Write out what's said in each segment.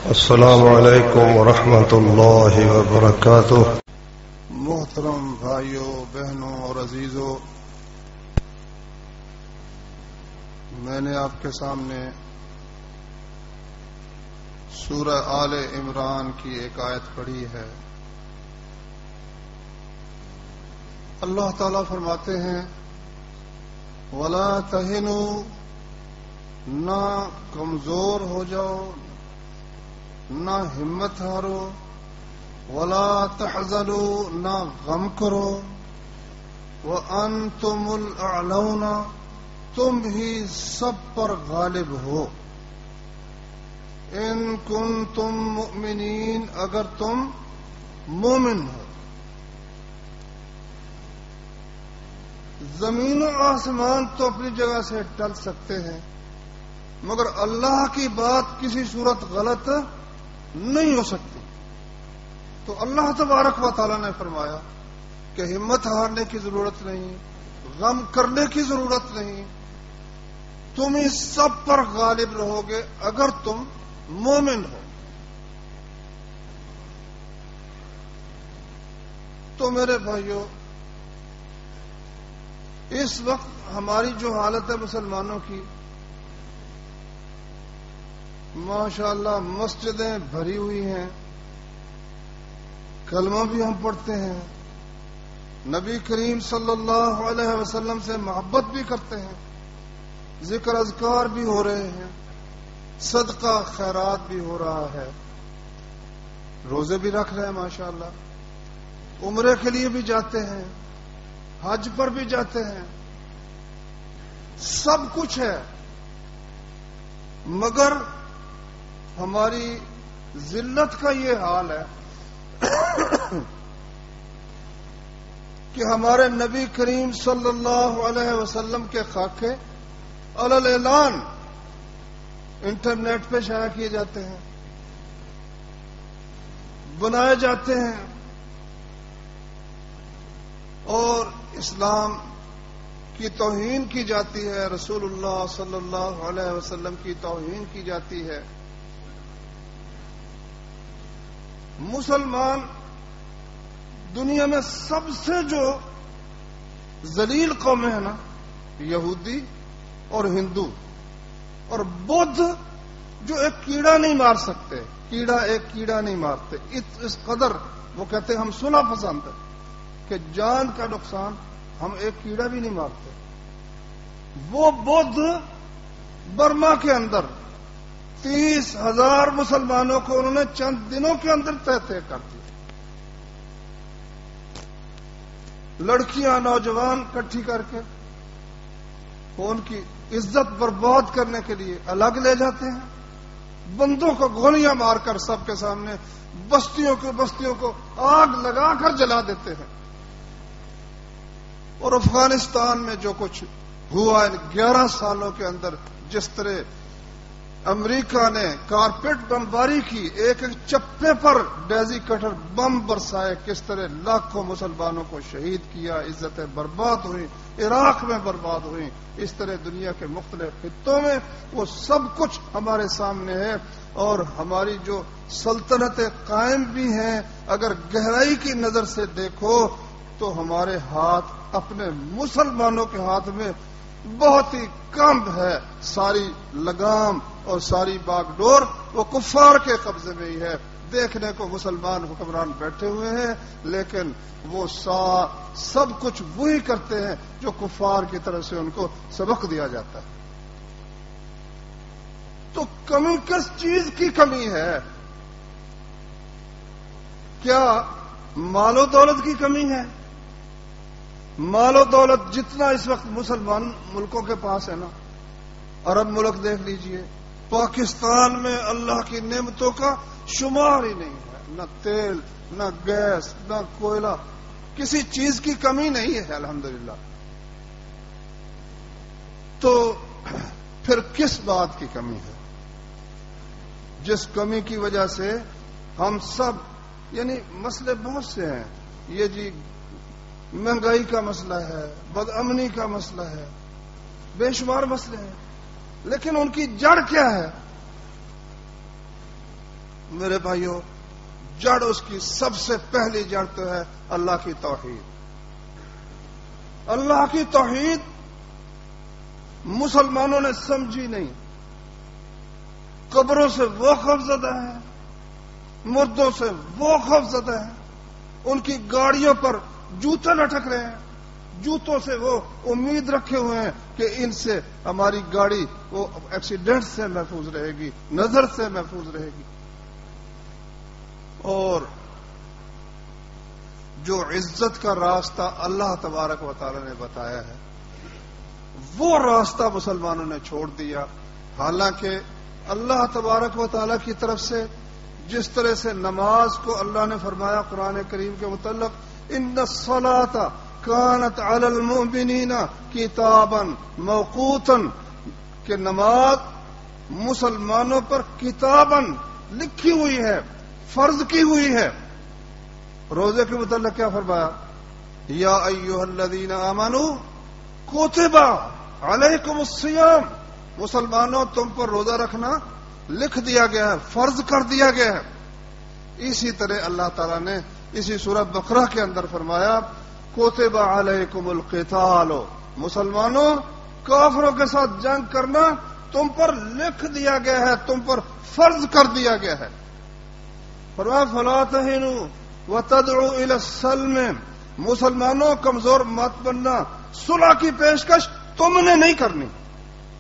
السلام علیکم ورحمۃ اللہ وبرکاتہ۔ محترم بھائیوں، بہنوں اور عزیزوں، میں نے آپ کے سامنے سورہ آل عمران کی ایک آیت پڑھی ہے۔ اللہ تعالیٰ فرماتے ہیں وَلَا تَهِنُوا، نہ کمزور ہو جاؤ، نہ ہمت ہارو، وَلَا تَحْزَنُوا، نہ غم کرو، وَأَنْتُمُ الْأَعْلَوْنَ، تم ہی سب پر غالب ہو، ان کنتم مؤمنین، اگر تم مومن ہو۔ زمین و آسمان تو اپنی جگہ سے ٹل سکتے ہیں، مگر اللہ کی بات کسی صورت غلط نہیں ہو سکتی۔ تو اللہ تبارک و تعالیٰ نے فرمایا کہ ہمت ہارنے کی ضرورت نہیں، غم کرنے کی ضرورت نہیں، تم ہی سب پر غالب رہو گے اگر تم مومن ہو۔ تو میرے بھائیوں، اس وقت ہماری جو حالت ہے مسلمانوں کی، ماشاءاللہ مسجدیں بھری ہوئی ہیں، کلمہ بھی ہم پڑھتے ہیں، نبی کریم صلی اللہ علیہ وسلم سے محبت بھی کرتے ہیں، ذکر اذکار بھی ہو رہے ہیں، صدقہ خیرات بھی ہو رہا ہے، روزے بھی رکھ رہے ہیں ماشاءاللہ، عمرے کے لیے بھی جاتے ہیں، حج پر بھی جاتے ہیں، سب کچھ ہے، مگر ہماری ذلت کا یہ حال ہے کہ ہمارے نبی کریم صلی اللہ علیہ وسلم کے خاکے علی اعلان انٹرنیٹ پہ شائع کیے جاتے ہیں، بنائے جاتے ہیں، اور اسلام کی توہین کی جاتی ہے، رسول اللہ صلی اللہ علیہ وسلم کی توہین کی جاتی ہے۔ مسلمان دنیا میں سب سے جو ذلیل قومیں ہیں نا، یہودی اور ہندو اور بدھ، جو ایک کیڑا نہیں مار سکتے، ایک کیڑا نہیں مارتے، اس قدر وہ کہتے ہیں ہم سنا پسند ہے کہ جان کا نقصان ہم ایک کیڑا بھی نہیں مارتے۔ وہ بدھ برما کے اندر 30,000 مسلمانوں کو انہوں نے چند دنوں کے اندر تہہ کر دیا۔ لڑکیاں نوجوان کٹھی کر کے ان کی عزت برباد کرنے کے لیے الگ لے جاتے ہیں، بندوں کو گولیاں مار کر سب کے سامنے بستیوں کو آگ لگا کر جلا دیتے ہیں۔ اور افغانستان میں جو کچھ ہوا ان 11 سالوں کے اندر، جس طرح امریکہ نے کارپیٹ بمباری کی، ایک چپے پر ڈیزی کٹر بم برسائے، کس طرح لاکھوں مسلمانوں کو شہید کیا، عزتیں برباد ہوئی، عراق میں برباد ہوئی، اس طرح دنیا کے مختلف خطوں میں وہ سب کچھ ہمارے سامنے ہے۔ اور ہماری جو سلطنتیں قائم بھی ہیں، اگر گہرائی کی نظر سے دیکھو تو ہمارے ہاتھ اپنے مسلمانوں کے ہاتھ میں بہت ہی کم ہے، ساری لگام اور ساری باغ ڈور وہ کفار کے قبضے میں ہی ہے۔ دیکھنے کو مسلمان حکمران بیٹھے ہوئے ہیں، لیکن وہ سب کچھ وہی کرتے ہیں جو کفار کی طرف سے ان کو سبق دیا جاتا ہے۔ تو کمی کس چیز کی کمی ہے؟ کیا مال و دولت کی کمی ہے؟ مال و دولت جتنا اس وقت مسلمان ملکوں کے پاس ہے نا، عرب ملک دیکھ لیجئے، پاکستان میں اللہ کی نعمتوں کا شمار ہی نہیں ہے، نہ تیل، نہ گیس، نہ کوئلہ، کسی چیز کی کمی نہیں ہے الحمدللہ۔ تو پھر کس بات کی کمی ہے جس کمی کی وجہ سے ہم سب، یعنی مسئلے بہت سے ہیں، یہ جی مہنگائی کا مسئلہ ہے، بد امنی کا مسئلہ ہے، بے شمار مسئلے ہیں، لیکن ان کی جڑ کیا ہے؟ میرے بھائیوں، جڑ اس کی سب سے پہلی جڑ تو ہے اللہ کی توحید۔ اللہ کی توحید مسلمانوں نے سمجھی نہیں۔ قبروں سے وہ خوفزدہ ہیں، مردوں سے وہ خوفزدہ ہیں، ان کی گاڑیوں پر جوتے لٹک رہے ہیں، جوتوں سے وہ امید رکھے ہوئے ہیں کہ ان سے ہماری گاڑی وہ ایکسیڈنٹ سے محفوظ رہے گی، نظر سے محفوظ رہے گی۔ اور جو عزت کا راستہ اللہ تبارک و تعالی نے بتایا ہے، وہ راستہ مسلمانوں نے چھوڑ دیا۔ حالانکہ اللہ تبارک و تعالی کی طرف سے جس طرح سے نماز کو اللہ نے فرمایا قرآن کریم کے متعلق، ان الصلاۃ کانت علی المؤمنین کتابا موقوتا، کہ نماز مسلمانوں پر کتابا لکھی ہوئی ہے، فرض کی ہوئی ہے۔ روزے کے متعلق کیا فرمایا؟ یا ایھا الذین آمنوا کتب علیکم الصیام، مسلمانوں تم پر روزہ رکھنا لکھ دیا گیا ہے، فرض کر دیا گیا ہے۔ اسی طرح اللہ تعالیٰ نے اسی سورۃ بقرہ کے اندر فرمایا کتب علیکم القتال، مسلمانوں کافروں کے ساتھ جنگ کرنا تم پر لکھ دیا گیا ہے، تم پر فرض کر دیا گیا ہے۔ فرمایا فلا تہنوا وتدعوا الی السلم، مسلمانوں کمزور مت بننا، صلح کی پیشکش تم نے نہیں کرنی۔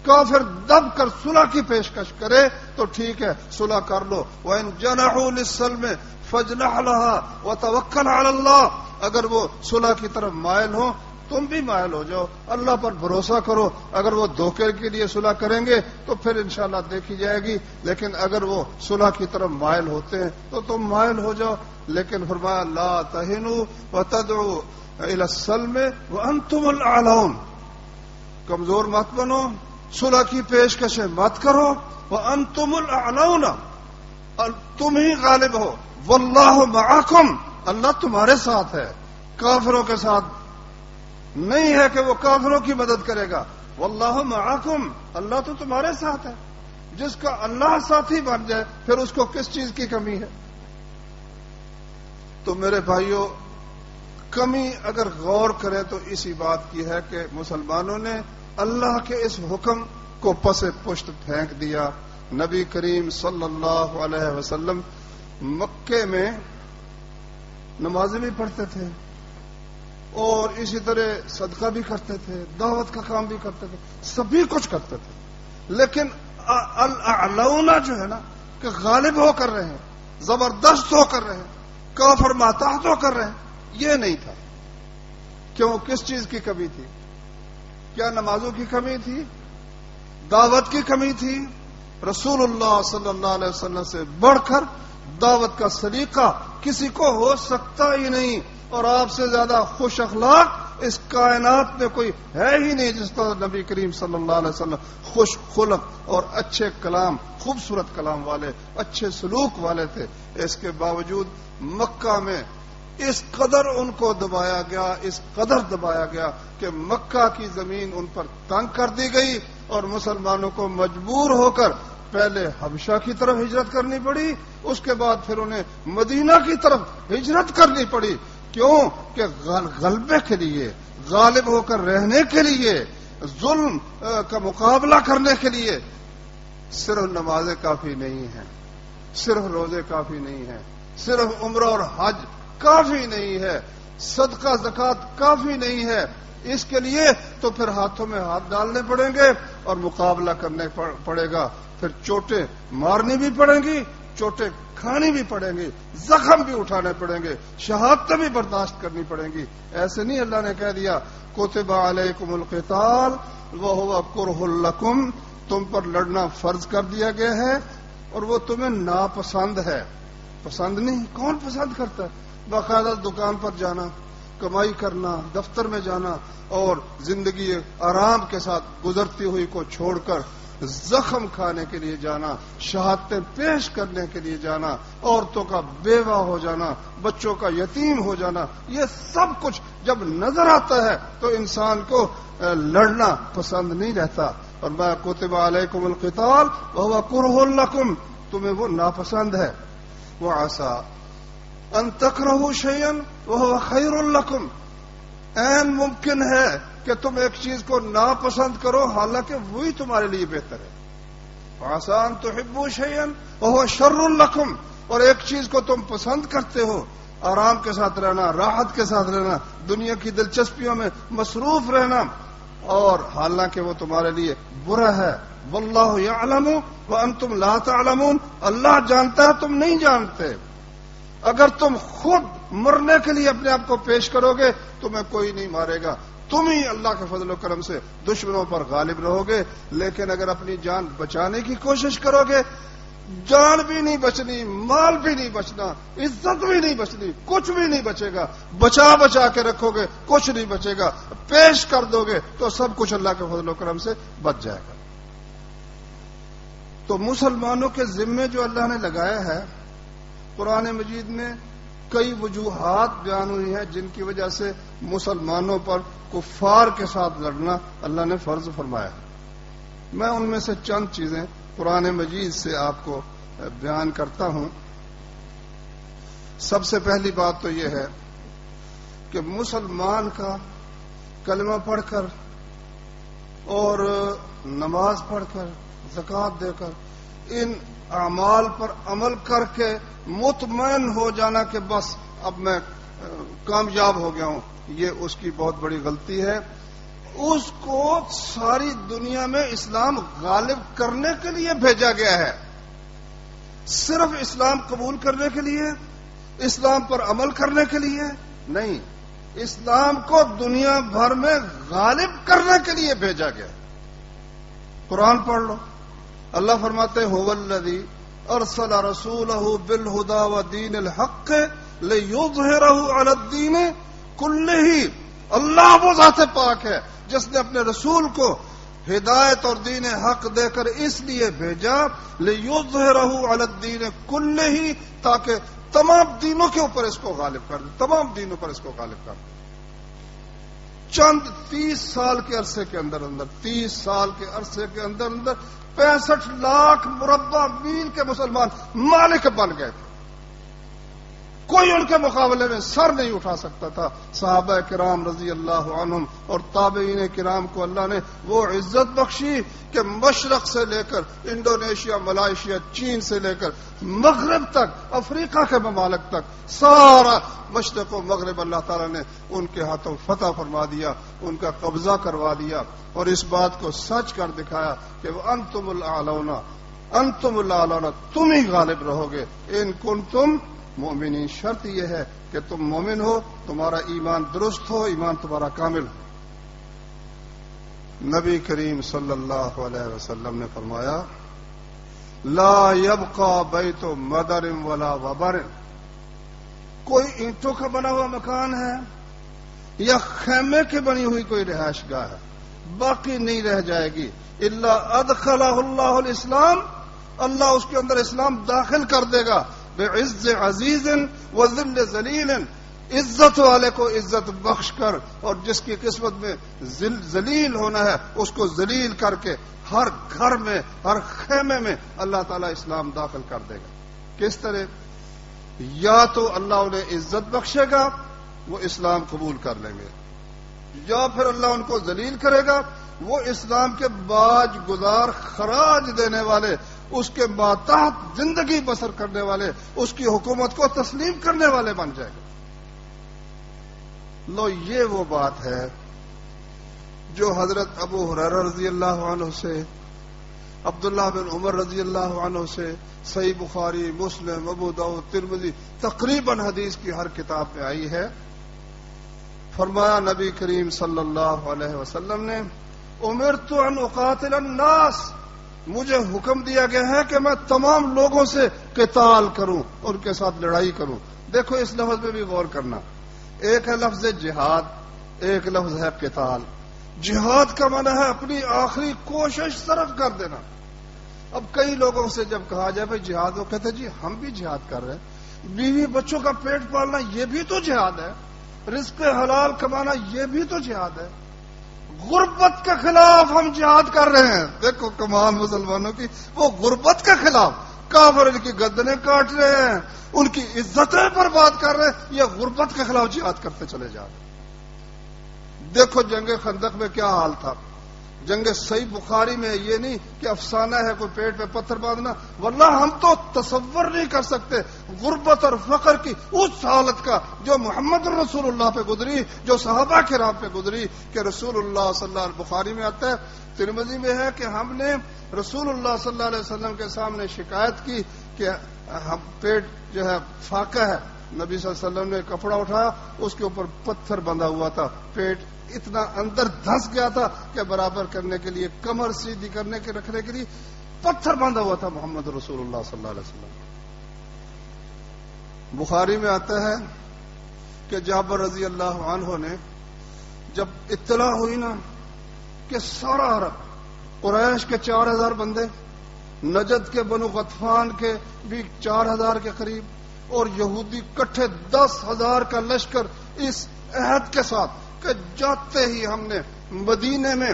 کافر دب کر صلح کی پیشکش کرے تو ٹھیک ہے، صلح کر لو۔ وَإِن جَنَحُوا لِلسَّلْمِ فَاجْنَحْ لَهَا وَتَوَكَّلْ عَلَى اللَّهِ، اگر وہ صلح کی طرف مائل ہوں تم بھی مائل ہو جاؤ، اللہ پر بھروسہ کرو۔ اگر وہ دھوکے کے لیے صلح کریں گے تو پھر انشاءاللہ دیکھی جائے گی، لیکن اگر وہ صلح کی طرف مائل ہوتے ہیں تو تم مائل ہو جاؤ۔ لیکن فرمایا لا تہنوا وتدعوا الی السلم وانتم الاعلون، کمزور مت بنو، صلح کی پیشکشیں مت کرو، وانتم الاعلون، تم ہی غالب ہو، واللہ معکم، اللہ تمہارے ساتھ ہے، کافروں کے ساتھ نہیں ہے کہ وہ کافروں کی مدد کرے گا۔ واللہ معکم، اللہ تو تمہارے ساتھ ہے۔ جس کا اللہ ساتھی بن جائے پھر اس کو کس چیز کی کمی ہے؟ تو میرے بھائیوں، کمی اگر غور کریں تو اسی بات کی ہے کہ مسلمانوں نے اللہ کے اس حکم کو پس پشت پھینک دیا۔ نبی کریم صلی اللہ علیہ وسلم مکے میں نمازیں بھی پڑھتے تھے اور اسی طرح صدقہ بھی کرتے تھے، دعوت کا کام بھی کرتے تھے، سبھی کچھ کرتے تھے، لیکن الاعلون جو ہے نا کہ غالب ہو کر رہے ہیں، زبردست ہو کر رہے ہیں، کافر ماتحت ہو کر رہے ہیں، یہ نہیں تھا۔ کیوں؟ کس چیز کی کمی تھی؟ کیا نمازوں کی کمی تھی؟ دعوت کی کمی تھی؟ رسول اللہ صلی اللہ علیہ وسلم سے بڑھ کر دعوت کا سلیقہ کسی کو ہو سکتا ہی نہیں، اور آپ سے زیادہ خوش اخلاق اس کائنات میں کوئی ہے ہی نہیں جس طرح نبی کریم صلی اللہ علیہ وسلم خوش خلق اور اچھے کلام، خوبصورت کلام والے، اچھے سلوک والے تھے۔ اس کے باوجود مکہ میں اس قدر ان کو دبایا گیا، اس قدر دبایا گیا کہ مکہ کی زمین ان پر تنگ کر دی گئی اور مسلمانوں کو مجبور ہو کر پہلے حبشہ کی طرف ہجرت کرنی پڑی، اس کے بعد پھر انہیں مدینہ کی طرف ہجرت کرنی پڑی۔ کیوں؟ کہ غلبے کے لیے، غالب ہو کر رہنے کے لیے، ظلم کا مقابلہ کرنے کے لیے صرف نمازیں کافی نہیں ہیں، صرف روزے کافی نہیں ہیں، صرف عمرہ اور حج کافی نہیں ہے، صدقہ زکوٰۃ کافی نہیں ہے۔ اس کے لیے تو پھر ہاتھوں میں ہاتھ ڈالنے پڑیں گے اور مقابلہ کرنے پڑے گا، پھر چوٹیں مارنی بھی پڑیں گی، چوٹیں کھانی بھی پڑیں گی، زخم بھی اٹھانے پڑیں گے، شہادتیں بھی برداشت کرنی پڑیں گی۔ ایسے نہیں اللہ نے کہہ دیا کتب علیکم القتال وہو کرہ لکم، تم پر لڑنا فرض کر دیا گیا ہے اور وہ تمہیں ناپسند ہے۔ پسند نہیں، کون پسند کرتا ہے؟ باقاعدہ دکان پر جانا، کمائی کرنا، دفتر میں جانا اور زندگی آرام کے ساتھ گزرتی ہوئی کو چھوڑ کر زخم کھانے کے لیے جانا، شہادتیں پیش کرنے کے لیے جانا، عورتوں کا بیوہ ہو جانا، بچوں کا یتیم ہو جانا، یہ سب کچھ جب نظر آتا ہے تو انسان کو لڑنا پسند نہیں رہتا۔ اور میں کتب علیکم القتال وہو کرہ لکم، تمہیں وہ ناپسند ہے۔ وعسى ان تکرہوا شیئا وهو خیر لکم، عین ممکن ہے کہ تم ایک چیز کو ناپسند کرو حالانکہ وہی تمہارے لیے بہتر ہے. وعسى ان تحبوا شیئا وهو شر لکم، اور ایک چیز کو تم پسند کرتے ہو، آرام کے ساتھ رہنا، راحت کے ساتھ رہنا، دنیا کی دلچسپیوں میں مصروف رہنا، اور حالانکہ وہ تمہارے لیے برا ہے. واللہ یعلم وانتم لا تعلمون، اللہ جانتا ہے تم نہیں جانتے. اگر تم خود مرنے کے لیے اپنے آپ کو پیش کرو گے تمہیں کوئی نہیں مارے گا، تم ہی اللہ کے فضل و کرم سے دشمنوں پر غالب رہو گے. لیکن اگر اپنی جان بچانے کی کوشش کرو گے، جان بھی نہیں بچنی، مال بھی نہیں بچنا، عزت بھی نہیں بچنی، کچھ بھی نہیں بچے گا. بچا کے رکھو گے کچھ نہیں بچے گا، پیش کر دو گے تو سب کچھ اللہ کے فضل و کرم سے بچ جائے گا. تو مسلمانوں کے ذمے جو اللہ نے لگایا ہے، قرآن مجید میں کئی وجوہات بیان ہوئی ہیں جن کی وجہ سے مسلمانوں پر کفار کے ساتھ لڑنا اللہ نے فرض فرمایا. میں ان میں سے چند چیزیں قرآن مجید سے آپ کو بیان کرتا ہوں. سب سے پہلی بات تو یہ ہے کہ مسلمان کا کلمہ پڑھ کر اور نماز پڑھ کر، زکوٰۃ دے کر، ان اعمال پر عمل کر کے مطمئن ہو جانا کہ بس اب میں کامیاب ہو گیا ہوں، یہ اس کی بہت بڑی غلطی ہے. اس کو ساری دنیا میں اسلام غالب کرنے کے لیے بھیجا گیا ہے، صرف اسلام قبول کرنے کے لیے، اسلام پر عمل کرنے کے لیے نہیں. اسلام کو دنیا بھر میں غالب کرنے کے لیے بھیجا گیا. قرآن پڑھ لو، اللہ فرماتے ہیں هو الذی ارسل رسولہ بالہدی ودین الحق لیظہرہ علی الدین کلہ. اللہ وہ ذات پاک ہے جس نے اپنے رسول کو ہدایت اور دین حق دے کر اس لیے بھیجا لیظہرہ علی الدین کلہ، تاکہ تمام دینوں کے اوپر اس کو غالب کر دے، تمام دینوں پر اس کو غالب کر دے. چند 30 سال کے عرصے کے اندر 30 سال کے عرصے کے اندر 65 لاکھ مربع میل کے مسلمان مالک بن گئے تھے. کوئی ان کے مقابلے میں سر نہیں اٹھا سکتا تھا. صحابہ کرام رضی اللہ عنہم اور تابعین کرام کو اللہ نے وہ عزت بخشی کہ مشرق سے لے کر انڈونیشیا، ملائیشیا، چین سے لے کر مغرب تک، افریقہ کے ممالک تک، سارا مشرق و مغرب اللہ تعالیٰ نے ان کے ہاتھوں فتح فرما دیا، ان کا قبضہ کروا دیا، اور اس بات کو سچ کر دکھایا کہ وہ انتم الاعلون، انتم الاعلون، تم ہی غالب رہو گے ان کنتم مومنین. شرط یہ ہے کہ تم مومن ہو، تمہارا ایمان درست ہو، ایمان تمہارا کامل ہو. نبی کریم صلی اللہ علیہ وسلم نے فرمایا لا یبقى بیت مدر ولا وبر، کوئی اینٹوں کا بنا ہوا مکان ہے یا خیمے کی بنی ہوئی کوئی رہائش گاہ ہے باقی نہیں رہ جائے گی، الا ادخلہ اللہ الاسلام، اللہ اس کے اندر اسلام داخل کر دے گا. بعز عزیز وذل ذلیل، عزت والے کو عزت بخش کر اور جس کی قسمت میں ذلیل ہونا ہے اس کو ذلیل کر کے ہر گھر میں، ہر خیمے میں اللہ تعالیٰ اسلام داخل کر دے گا. کس طرح؟ یا تو اللہ انہیں عزت بخشے گا، وہ اسلام قبول کر لیں گے، یا پھر اللہ ان کو ذلیل کرے گا، وہ اسلام کے باج گزار، خراج دینے والے، اس کے ماتحت زندگی بسر کرنے والے، اس کی حکومت کو تسلیم کرنے والے بن جائے گا. لو، یہ وہ بات ہے جو حضرت ابو ہریرہ رضی اللہ عنہ سے، عبداللہ بن عمر رضی اللہ عنہ سے، صحیح بخاری، مسلم، ابو داؤد، ترمذی، تقریباً حدیث کی ہر کتاب میں آئی ہے. فرمایا نبی کریم صلی اللہ علیہ وسلم نے امرت ان اقاتل الناس، مجھے حکم دیا گیا ہے کہ میں تمام لوگوں سے قتال کروں، ان کے ساتھ لڑائی کروں. دیکھو اس لفظ میں بھی غور کرنا، ایک ہے لفظ جہاد، ایک لفظ ہے قتال. جہاد کا معنی ہے اپنی آخری کوشش صرف کر دینا. اب کئی لوگوں سے جب کہا جائے بھائی جہاد، وہ کہتے ہیں جی ہم بھی جہاد کر رہے ہیں، بیوی بچوں کا پیٹ پالنا یہ بھی تو جہاد ہے، رزق حلال کمانا یہ بھی تو جہاد ہے، غربت کے خلاف ہم جہاد کر رہے ہیں. دیکھو کمال مسلمانوں کی، وہ غربت کے خلاف کافر ان کی گردنیں کاٹ رہے ہیں، ان کی عزتیں برباد کر رہے ہیں، یہ غربت کے خلاف جہاد کرتے چلے جا رہے ہیں۔ دیکھو جنگ خندق میں کیا حال تھا، جنگ صحیح بخاری میں یہ نہیں کہ افسانہ ہے کوئی پیٹ پہ پتھر باندھنا، واللہ ہم تو تصور نہیں کر سکتے غربت اور فقر کی اس حالت کا جو محمد رسول اللہ پہ گزری، جو صحابہ کرام پہ گزری، کہ رسول اللہ صلی اللہ علیہ بخاری میں آتا ہے، ترمذی میں ہے کہ ہم نے رسول اللہ صلی اللہ علیہ وسلم کے سامنے شکایت کی کہ ہم پیٹ جو ہے فاقہ ہے، نبی صلی اللہ علیہ وسلم نے کپڑا اٹھایا، اس کے اوپر پتھر بندھا ہوا تھا، پیٹ اتنا اندر دھس گیا تھا کہ برابر کرنے کے لیے، کمر سیدھی کرنے کے رکھنے کے لیے پتھر باندھا ہوا تھا محمد رسول اللہ صلی اللہ علیہ وسلم۔ بخاری میں آتا ہے کہ جابر رضی اللہ عنہ نے جب اطلاع ہوئی نا کہ سارا عرب، قریش کے 4000 بندے، نجد کے بنو غطفان کے بھی 4000 کے قریب، اور یہودی کٹھے 10,000 کا لشکر اس عہد کے ساتھ کہ جاتے ہی ہم نے مدینے میں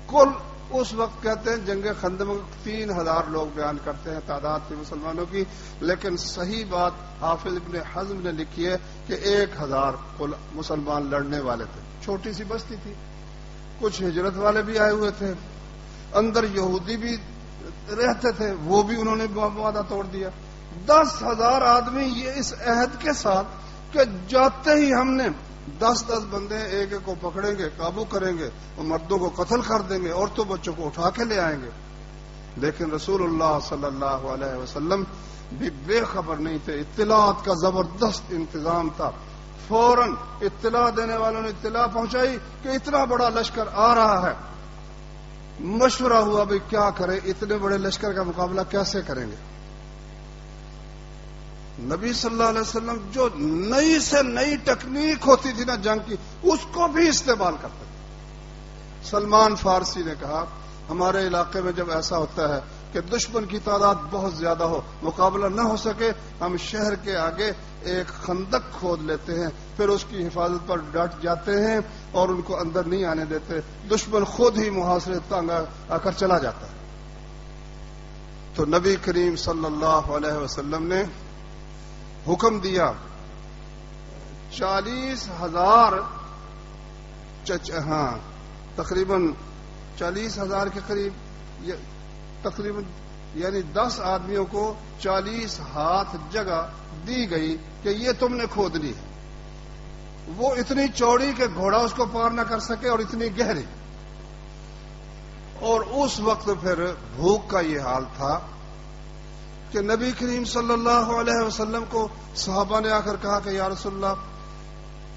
کل اس وقت کہتے ہیں جنگ خندق میں 3000 لوگ بیان کرتے ہیں تعداد تھی مسلمانوں کی، لیکن صحیح بات حافظ ابن حزم نے لکھی ہے کہ 1000 مسلمان لڑنے والے تھے، چھوٹی سی بستی تھی، کچھ ہجرت والے بھی آئے ہوئے تھے، اندر یہودی بھی رہتے تھے، وہ بھی انہوں نے وعدہ توڑ دیا۔ 10,000 آدمی یہ اس عہد کے ساتھ کہ جاتے ہی ہم نے 10 بندے ایک ایک کو پکڑیں گے، قابو کریں گے، اور مردوں کو قتل کر دیں گے، عورتوں بچوں کو اٹھا کے لے آئیں گے۔ لیکن رسول اللہ صلی اللہ علیہ وسلم بھی بے خبر نہیں تھے، اطلاعات کا زبردست انتظام تھا، فوراً اطلاع دینے والوں نے اطلاع پہنچائی کہ اتنا بڑا لشکر آ رہا ہے۔ مشورہ ہوا بھئی کیا کریں، اتنے بڑے لشکر کا مقابلہ کیسے کریں گے۔ نبی صلی اللہ علیہ وسلم جو نئی سے نئی ٹیکنیک ہوتی تھی نا جنگ کی، اس کو بھی استعمال کرتے تھے۔ سلمان فارسی نے کہا ہمارے علاقے میں جب ایسا ہوتا ہے کہ دشمن کی تعداد بہت زیادہ ہو، مقابلہ نہ ہو سکے، ہم شہر کے آگے ایک خندق کھود لیتے ہیں، پھر اس کی حفاظت پر ڈٹ جاتے ہیں اور ان کو اندر نہیں آنے دیتے، دشمن خود ہی محاصرے تنگ آ کر چلا جاتا ہے۔ تو نبی کریم صلی اللہ علیہ وسلم نے حکم دیا 40,000 تقریباً 40,000 کے قریب، تقریباً یعنی 10 آدمیوں کو 40 ہاتھ جگہ دی گئی کہ یہ تم نے کھودنی ہے۔ وہ اتنی چوڑی کہ گھوڑا اس کو پار نہ کر سکے اور اتنی گہری، اور اس وقت پھر بھوک کا یہ حال تھا کہ نبی کریم صلی اللہ علیہ وسلم کو صحابہ نے آ کر کہا کہ یا رسول اللہ،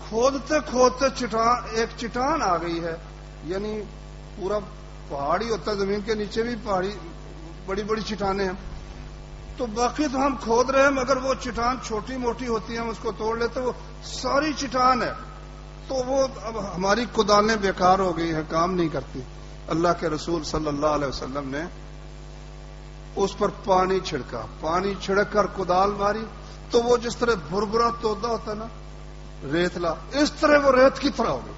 کھودتے کھودتے ایک چٹان آ گئی ہے، یعنی پورا پہاڑی ہوتا ہے، زمین کے نیچے بھی پہاڑی بڑی بڑی چٹانیں ہیں، تو باقی تو ہم کھود رہے ہیں مگر وہ چٹان چھوٹی موٹی ہوتی ہے، ہم اس کو توڑ لیتے، وہ ساری چٹان ہے، تو وہ اب ہماری کدالیں بیکار ہو گئی ہیں، کام نہیں کرتی۔ اللہ کے رسول صلی اللہ علیہ وسلم نے اس پر پانی چھڑکا، پانی چھڑک کر کدال ماری تو وہ جس طرح بھربھرا تودا ہوتا ہے نا، ریتلا، اس طرح وہ ریت کی طرح ہو گئی۔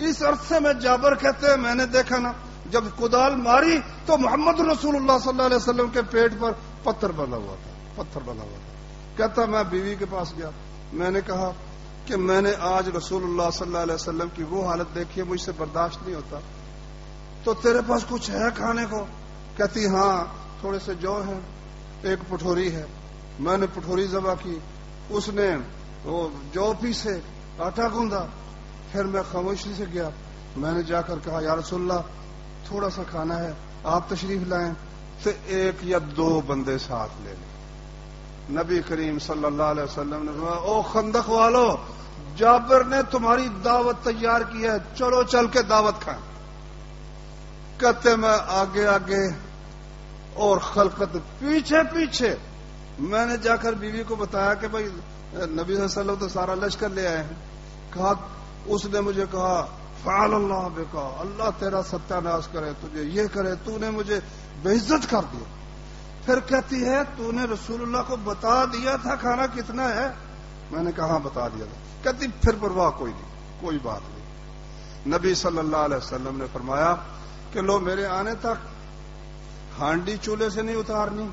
اس عرصے میں جابر کہتے ہیں میں نے دیکھا نا جب کدال ماری تو محمد رسول اللہ صلی اللہ علیہ وسلم کے پیٹ پر پتھر بنا ہوا تھا۔ کہتا میں بیوی کے پاس گیا، میں نے کہا کہ میں نے آج رسول اللہ صلی اللہ علیہ وسلم کی وہ حالت دیکھی ہے، مجھ سے برداشت نہیں ہوتا، تو تیرے پاس کچھ ہے کھانے کو؟ کہتی ہاں تھوڑے سے جو ہیں، ایک پٹھوری ہے۔ میں نے پٹھوری ذبح کی، اس نے وہ جو پیسے، آٹا گوندا، پھر میں خاموشی سے گیا، میں نے جا کر کہا یا رسول اللہ تھوڑا سا کھانا ہے، آپ تشریف لائیں، تو 1 یا 2 بندے ساتھ لے لیں۔ نبی کریم صلی اللہ علیہ وسلم نے کہا او خندق والو، جابر نے تمہاری دعوت تیار کی ہے، چلو چل کے دعوت کھائیں۔ کہتے میں آگے آگے اور خلقت پیچھے پیچھے۔ میں نے جا کر بیوی کو بتایا کہ بھائی نبی صلی اللہ علیہ وسلم تو سارا لشکر لے آئے ہیں۔ کہا اس نے مجھے کہا فعل اللہ بکا، اللہ تیرا ستیہ ناش کرے، تجھے یہ کرے، تو نے مجھے بے عزت کر دیا۔ پھر کہتی ہے تو نے رسول اللہ کو بتا دیا تھا کھانا کتنا ہے؟ میں نے کہا بتا دیا تھا۔ کہتی پھر پرواہ کوئی نہیں، کوئی بات نہیں۔ نبی صلی اللہ علیہ وسلم نے فرمایا کہ لو میرے آنے تک ہانڈی چولہے سے نہیں اتارنی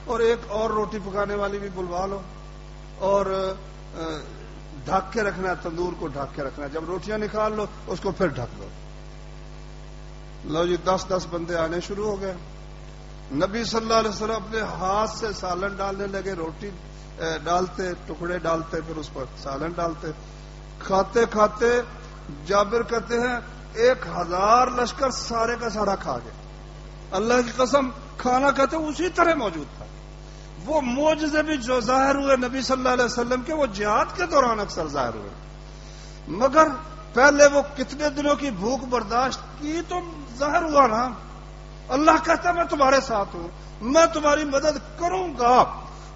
اور ایک اور روٹی پکانے والی بھی بلوا لو اور ڈھک کے رکھنا ہے، تندور کو ڈھک کے رکھنا ہے، جب روٹیاں نکال لو اس کو پھر ڈھک دو. لو جی 10 بندے آنے شروع ہو گئے. نبی صلی اللہ علیہ وسلم اپنے ہاتھ سے سالن ڈالنے لگے، روٹی ڈالتے، ٹکڑے ڈالتے، پھر اس پر سالن ڈالتے. کھاتے کھاتے جابر کہتے ہیں 1000 لشکر سارے کا سارا کھا گئے. اللہ کی قسم کھانا کہتے اسی طرح موجود تھا. وہ معجزے بھی جو ظاہر ہوئے نبی صلی اللہ علیہ وسلم کے، وہ جہاد کے دوران اکثر ظاہر ہوئے، مگر پہلے وہ کتنے دنوں کی بھوک برداشت کی تو ظاہر ہوا نا. اللہ کہتا میں تمہارے ساتھ ہوں، میں تمہاری مدد کروں گا،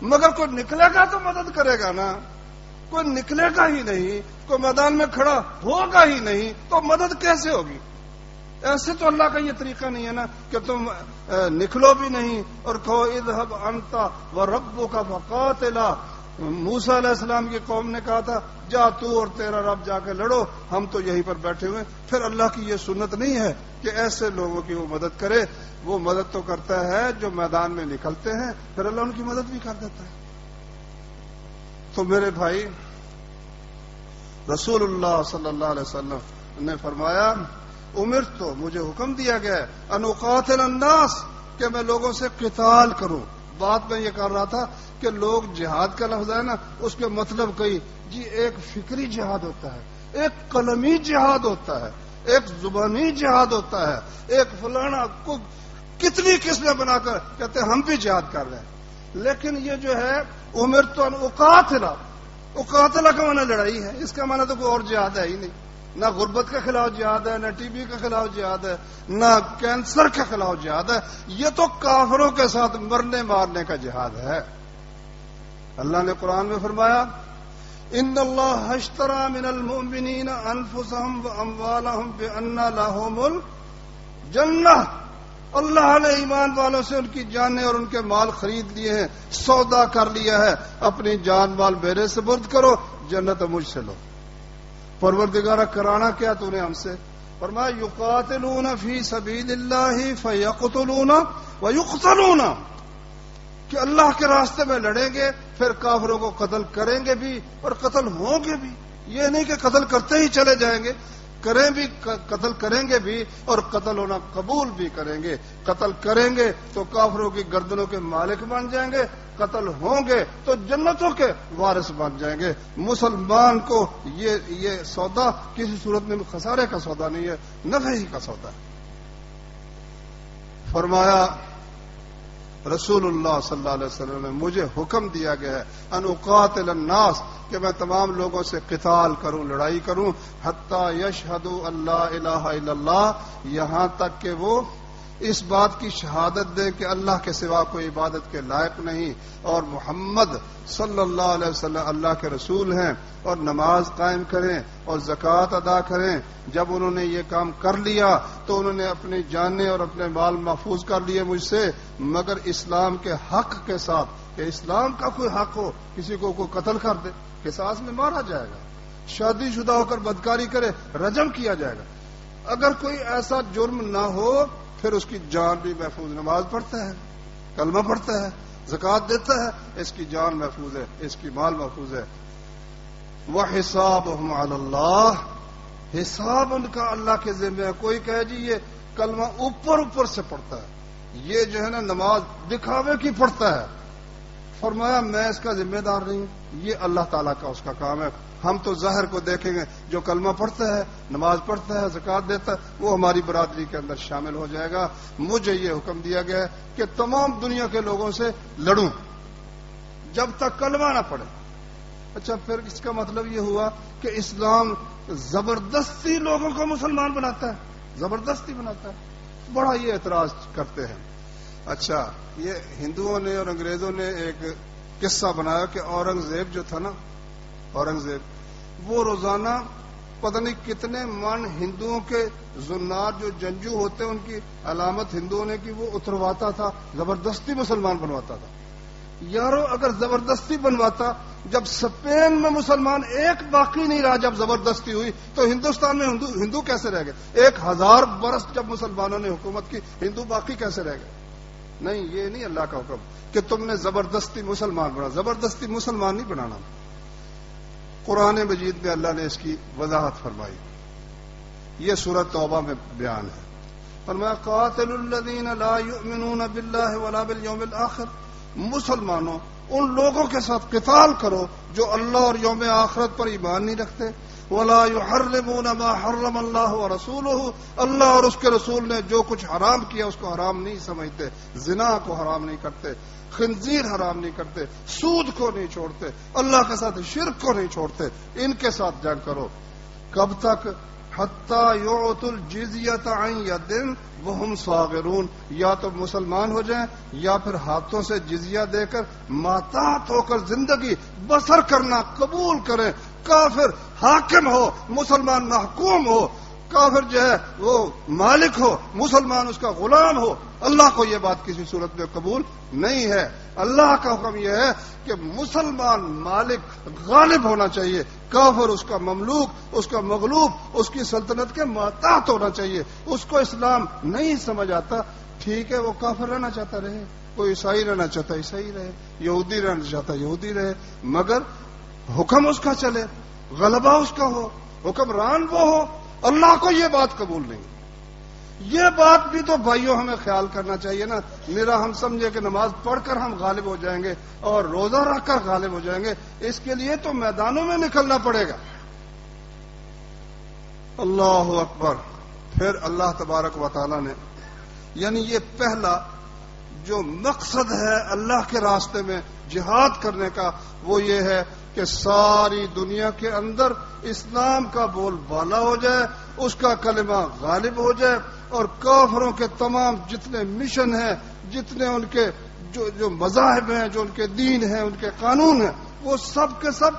مگر کوئی نکلے گا تو مدد کرے گا نا. کوئی نکلے گا ہی نہیں، کوئی میدان میں کھڑا ہوگا ہی نہیں تو مدد کیسے ہوگی؟ ایسے تو اللہ کا یہ طریقہ نہیں ہے نا کہ تم نکلو بھی نہیں اور کہو اذهب انت وربک فقاتلا. موسیٰ علیہ السلام کی قوم نے کہا تھا جا تو اور تیرا رب جا کے لڑو، ہم تو یہیں پر بیٹھے ہوئے. پھر اللہ کی یہ سنت نہیں ہے کہ ایسے لوگوں کی وہ مدد کرے. وہ مدد تو کرتا ہے جو میدان میں نکلتے ہیں، پھر اللہ ان کی مدد بھی کر دیتا ہے. تو میرے بھائی، رسول اللہ صلی اللہ علیہ وسلم نے فرمایا امرت تو مجھے حکم دیا گیا ہے ان اقاتل الناس کہ میں لوگوں سے قتال کروں. بات میں یہ کر رہا تھا کہ لوگ جہاد کا لفظ ہے نا، اس کے مطلب کئی جی ایک فکری جہاد ہوتا ہے، ایک قلمی جہاد ہوتا ہے، ایک زبانی جہاد ہوتا ہے، ایک فلانا کو کتنی قسمیں بنا کر کہتے ہیں ہم بھی جہاد کر رہے ہیں. لیکن یہ جو ہے امرت ان اقاتلا، اقاتلا کا معنی لڑائی ہے، اس کا معنی تو کوئی اور جہاد ہے ہی نہیں. نہ غربت کے خلاف جہاد ہے، نہ ٹی بی کے خلاف جہاد ہے، نہ کینسر کے خلاف جہاد ہے. یہ تو کافروں کے ساتھ مرنے مارنے کا جہاد ہے. اللہ نے قرآن میں فرمایا ان اللہ اشترى من المؤمنین انفسهم واموالهم بان لهم الجنہ. اللہ نے ایمان والوں سے ان کی جانیں اور ان کے مال خرید لیے ہیں، سودا کر لیا ہے. اپنی جان مال میرے سپرد کرو، جنت مجھ سے لو. پروردگارہ کرانا کیا تو نے ہم سے؟ فرمایا یقاتلون فی سبیل اللہ فیقتلون ویقتلون، کہ اللہ کے راستے میں لڑیں گے، پھر کافروں کو قتل کریں گے بھی اور قتل ہوں گے بھی. یہ نہیں کہ قتل کرتے ہی چلے جائیں گے، کریں بھی، قتل کریں گے بھی اور قتل ہونا قبول بھی کریں گے. قتل کریں گے تو کافروں کی گردنوں کے مالک بن جائیں گے، قتل ہوں گے تو جنتوں کے وارث بن جائیں گے. مسلمان کو یہ سودا کسی صورت میں خسارے کا سودا نہیں ہے، نفع ہی کا سودا ہے. فرمایا رسول اللہ صلی اللہ علیہ وسلم نے مجھے حکم دیا گیا ہے ان اقاتل الناس کہ میں تمام لوگوں سے قتال کروں، لڑائی کروں، حتی یشہدوا اللہ الہ الا اللہ، یہاں تک کہ وہ اس بات کی شہادت دے کہ اللہ کے سوا کوئی عبادت کے لائق نہیں اور محمد صلی اللہ علیہ وسلم اللہ کے رسول ہیں، اور نماز قائم کریں اور زکوٰۃ ادا کریں. جب انہوں نے یہ کام کر لیا تو انہوں نے اپنی جانیں اور اپنے مال محفوظ کر لیے مجھ سے، مگر اسلام کے حق کے ساتھ کہ اسلام کا کوئی حق ہو، کسی کو کوئی قتل کر دے قصاص میں مارا جائے گا، شادی شدہ ہو کر بدکاری کرے رجم کیا جائے گا. اگر کوئی ایسا جرم نہ ہو پھر اس کی جان بھی محفوظ، نماز پڑھتا ہے، کلمہ پڑھتا ہے، زکوٰۃ دیتا ہے، اس کی جان محفوظ ہے، اس کی مال محفوظ ہے. وَحِسَابُهُمْ عَلَى اللَّهِ، حساب ان کا اللہ کے ذمہ ہے. کوئی کہے جی یہ کلمہ اوپر سے پڑھتا ہے، یہ جو ہے نا نماز دکھاوے کی پڑھتا ہے. فرمایا میں اس کا ذمہ دار نہیں ہوں، یہ اللہ تعالیٰ کا اس کا کام ہے. ہم تو ظاہر کو دیکھیں گے، جو کلمہ پڑھتا ہے، نماز پڑھتا ہے، زکوٰۃ دیتا ہے، وہ ہماری برادری کے اندر شامل ہو جائے گا. مجھے یہ حکم دیا گیا ہے کہ تمام دنیا کے لوگوں سے لڑوں جب تک کلمہ نہ پڑھے. اچھا پھر اس کا مطلب یہ ہوا کہ اسلام زبردستی لوگوں کو مسلمان بناتا ہے، زبردستی بناتا ہے. بڑا یہ اعتراض کرتے ہیں. اچھا یہ ہندوؤں نے اور انگریزوں نے ایک قصہ بنایا کہ اورنگزیب جو تھا نا، اورنگزیب وہ روزانہ پتہ نہیں کتنے من ہندوؤں کے زنار جو جنجو ہوتے ہیں ان کی علامت ہندوؤں نے کی وہ اترواتا تھا، زبردستی مسلمان بنواتا تھا. یارو اگر زبردستی بنواتا، جب اسپین میں مسلمان ایک باقی نہیں رہا جب زبردستی ہوئی، تو ہندوستان میں ہندو کیسے رہ گئے؟ 1000 برس جب مسلمانوں نے حکومت کی، ہندو باقی کیسے رہ گئے؟ نہیں، یہ نہیں اللہ کا حکم کہ تم نے زبردستی مسلمان بنا. زبردستی مسلمان نہیں بنانا. قرآن مجید میں اللہ نے اس کی وضاحت فرمائی. یہ سورۃ توبہ میں بیان ہے. فرمایا قاتل الذین لا یؤمنون باللہ ولا بالیوم الآخر. مسلمانوں ان لوگوں کے ساتھ قتال کرو جو اللہ اور یوم آخرت پر ایمان نہیں رکھتے. ولا یحرمون ما حرم اللہ ورسولہ. اللہ اور اس کے رسول نے جو کچھ حرام کیا اس کو حرام نہیں سمجھتے. زنا کو حرام نہیں کرتے، خنزیر حرام نہیں کرتے، سود کو نہیں چھوڑتے، اللہ کے ساتھ شرک کو نہیں چھوڑتے. ان کے ساتھ جنگ کرو. کب تک؟ حتی یعطوا الجزیۃ عن ید وہم صاغرون. یا تو مسلمان ہو جائیں یا پھر ہاتھوں سے جزیہ دے کر محتاط ہو کر زندگی بسر کرنا قبول کریں. کافر حاکم ہو، مسلمان محکوم ہو. کافر جو ہے وہ مالک ہو، مسلمان اس کا غلام ہو. اللہ کو یہ بات کسی صورت میں قبول نہیں ہے. اللہ کا حکم یہ ہے کہ مسلمان مالک غالب ہونا چاہیے، کافر اس کا مملوک، اس کا مغلوب، اس کی سلطنت کے محتاط ہونا چاہیے. اس کو اسلام نہیں سمجھ آتا، ٹھیک ہے، وہ کافر رہنا چاہتا رہے، کوئی عیسائی رہنا چاہتا عیسائی رہے، یہودی رہنا چاہتا یہودی رہے، مگر حکم اس کا چلے، غلبہ اس کا ہو، حکمران وہ ہو. اللہ کو یہ بات قبول نہیں. یہ بات بھی تو بھائیوں ہمیں خیال کرنا چاہیے نا. میرا ہم سمجھے کہ نماز پڑھ کر ہم غالب ہو جائیں گے اور روزہ رکھ کر غالب ہو جائیں گے. اس کے لیے تو میدانوں میں نکلنا پڑے گا. اللہ اکبر. پھر اللہ تبارک و تعالی نے یعنی یہ پہلا جو مقصد ہے اللہ کے راستے میں جہاد کرنے کا وہ یہ ہے کہ ساری دنیا کے اندر اسلام کا بول بالا ہو جائے، اس کا کلمہ غالب ہو جائے، اور کافروں کے تمام جتنے مشن ہیں، جتنے ان کے جو مذاہب ہیں، جو ان کے دین ہیں، ان کے قانون ہیں، وہ سب کے سب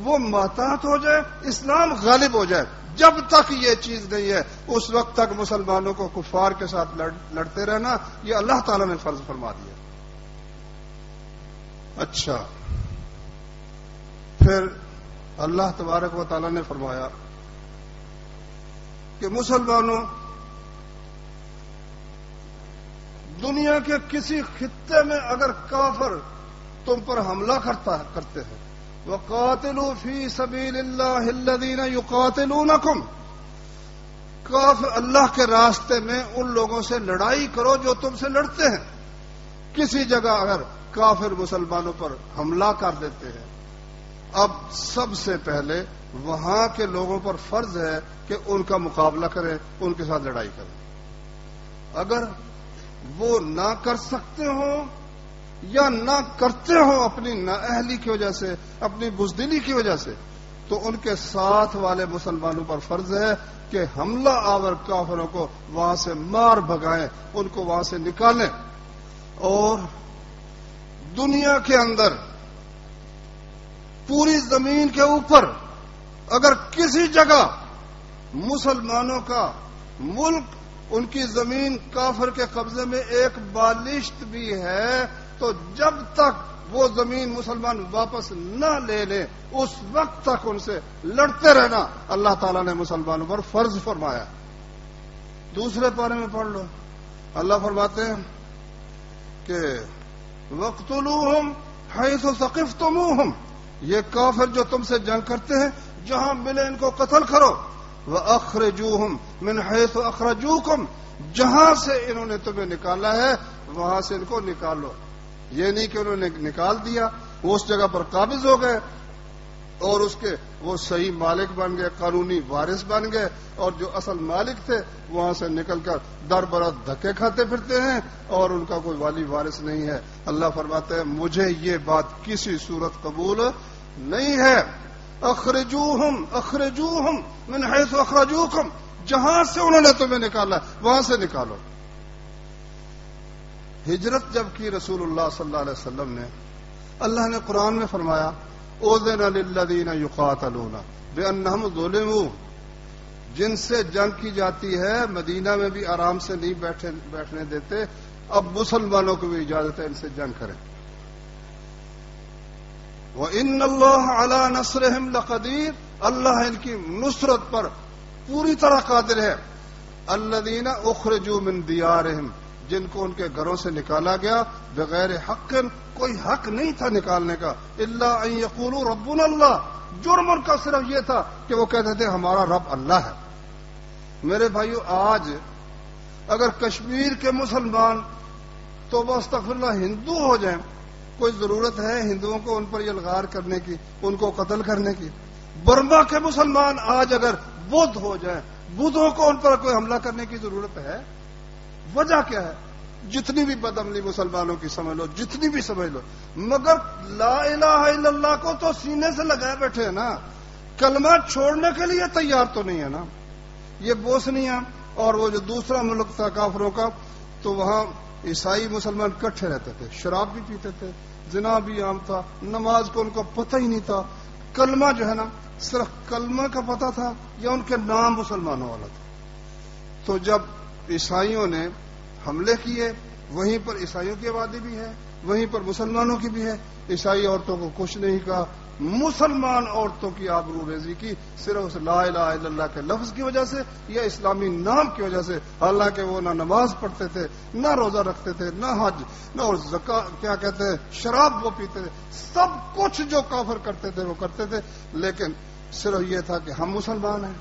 وہ محتاط ہو جائے، اسلام غالب ہو جائے. جب تک یہ چیز نہیں ہے اس وقت تک مسلمانوں کو کفار کے ساتھ لڑتے رہنا یہ اللہ تعالیٰ نے فرض فرما دیا. اچھا، پھر اللہ تبارک و تعالیٰ نے فرمایا کہ مسلمانوں دنیا کے کسی خطے میں اگر کافر تم پر حملہ کرتے ہیں وَقَاتِلُوا فِي سَبِيلِ اللَّهِ الَّذِينَ يُقَاتِلُونَكُمْ. کافر اللہ کے راستے میں ان لوگوں سے لڑائی کرو جو تم سے لڑتے ہیں. کسی جگہ اگر کافر مسلمانوں پر حملہ کر دیتے ہیں، اب سب سے پہلے وہاں کے لوگوں پر فرض ہے کہ ان کا مقابلہ کریں، ان کے ساتھ لڑائی کریں. اگر وہ نہ کر سکتے ہوں یا نہ کرتے ہوں اپنی نااہلی کی وجہ سے، اپنی بزدلی کی وجہ سے، تو ان کے ساتھ والے مسلمانوں پر فرض ہے کہ حملہ آور کافروں کو وہاں سے مار بھگائیں، ان کو وہاں سے نکالیں. اور دنیا کے اندر پوری زمین کے اوپر اگر کسی جگہ مسلمانوں کا ملک، ان کی زمین کافر کے قبضے میں ایک بالشت بھی ہے تو جب تک وہ زمین مسلمان واپس نہ لے لیں اس وقت تک ان سے لڑتے رہنا اللہ تعالیٰ نے مسلمانوں پر فرض فرمایا. دوسرے پارے میں پڑھ لو، اللہ فرماتے ہیں کہ وَاقْتُلُوهُمْ حَيْثُ ثَقِفْتُمُوهُمْ. یہ کافر جو تم سے جنگ کرتے ہیں جہاں ملے ان کو قتل کرو. وَأَخْرِجُوهُمْ مِنْ حَيْثُ أَخْرَجُوكُمْ. جہاں سے انہوں نے تمہیں نکالا ہے وہاں سے ان کو نکالو. یہ نہیں کہ انہوں نے نکال دیا، وہ اس جگہ پر قابض ہو گئے اور اس کے وہ صحیح مالک بن گئے، قانونی وارث بن گئے، اور جو اصل مالک تھے وہاں سے نکل کر در برد دھکے کھاتے پھرتے ہیں اور ان کا کوئی والی وارث نہیں ہے. اللہ فرماتے ہیں مجھے یہ بات کسی صورت قبول نہیں ہے. اخرجوہم من حیث اخرجوکم. جہاں سے انہوں نے تمہیں نکالا وہاں سے نکالو. ہجرت جب کی رسول اللہ صلی اللہ علیہ وسلم نے، اللہ نے قرآن میں فرمایا اذن للذین یقاتلون بانہم ظلموا. جن سے جنگ کی جاتی ہے مدینہ میں بھی آرام سے نہیں بیٹھنے دیتے، اب مسلمانوں کو بھی اجازت ہے ان سے جنگ کریں. وَإِنَّ اللَّهَ عَلَى نَصْرِهِمْ لَقَدِيرٌ. اللہ ان کی نصرت پر پوری طرح قادر ہے. الذین اخرجوا من دیارہم. جن کو ان کے گھروں سے نکالا گیا بغیر حق، کوئی حق نہیں تھا نکالنے کا، الا ان یقولوا ربنا اللہ، جرم ان کا صرف یہ تھا کہ وہ کہتے تھے ہمارا رب اللہ ہے۔ میرے بھائیو، آج اگر کشمیر کے مسلمان توبہ استغفر اللہ ہندو ہو جائیں، کوئی ضرورت ہے ہندوؤں کو ان پر یلغار کرنے کی، ان کو قتل کرنے کی؟ برما کے مسلمان آج اگر بدھ ہو جائیں، بدھوں کو ان پر کوئی حملہ کرنے کی ضرورت ہے؟ وجہ کیا ہے؟ جتنی بھی بدعملی مسلمانوں کی سمجھ لو، جتنی بھی سمجھ لو، مگر لا الہ الا اللہ کو تو سینے سے لگائے بیٹھے ہیں نا، کلمہ چھوڑنے کے لیے تیار تو نہیں ہے نا۔ یہ بوسنیا اور وہ جو دوسرا ملک تھا کافروں کا، تو وہاں عیسائی مسلمان اکٹھے رہتے تھے، شراب بھی پیتے تھے، زنا بھی عام تھا، نماز کو ان کو پتہ ہی نہیں تھا، کلمہ جو ہے نا صرف کلمہ کا پتہ تھا یا ان کے نام مسلمانوں والا تھا۔ تو جب عیسائیوں نے حملے کیے، وہیں پر عیسائیوں کی آبادی بھی ہے، وہیں پر مسلمانوں کی بھی ہے، عیسائی عورتوں کو کچھ نہیں کہا، مسلمان عورتوں کی آبرو ریزی کی صرف اس لا الہ الا اللہ کے لفظ کی وجہ سے یا اسلامی نام کی وجہ سے، حالانکہ وہ نہ نماز پڑھتے تھے، نہ روزہ رکھتے تھے، نہ حج، نہ اور کیا کہتے ہیں شراب وہ پیتے تھے، سب کچھ جو کافر کرتے تھے وہ کرتے تھے، لیکن صرف یہ تھا کہ ہم مسلمان ہیں۔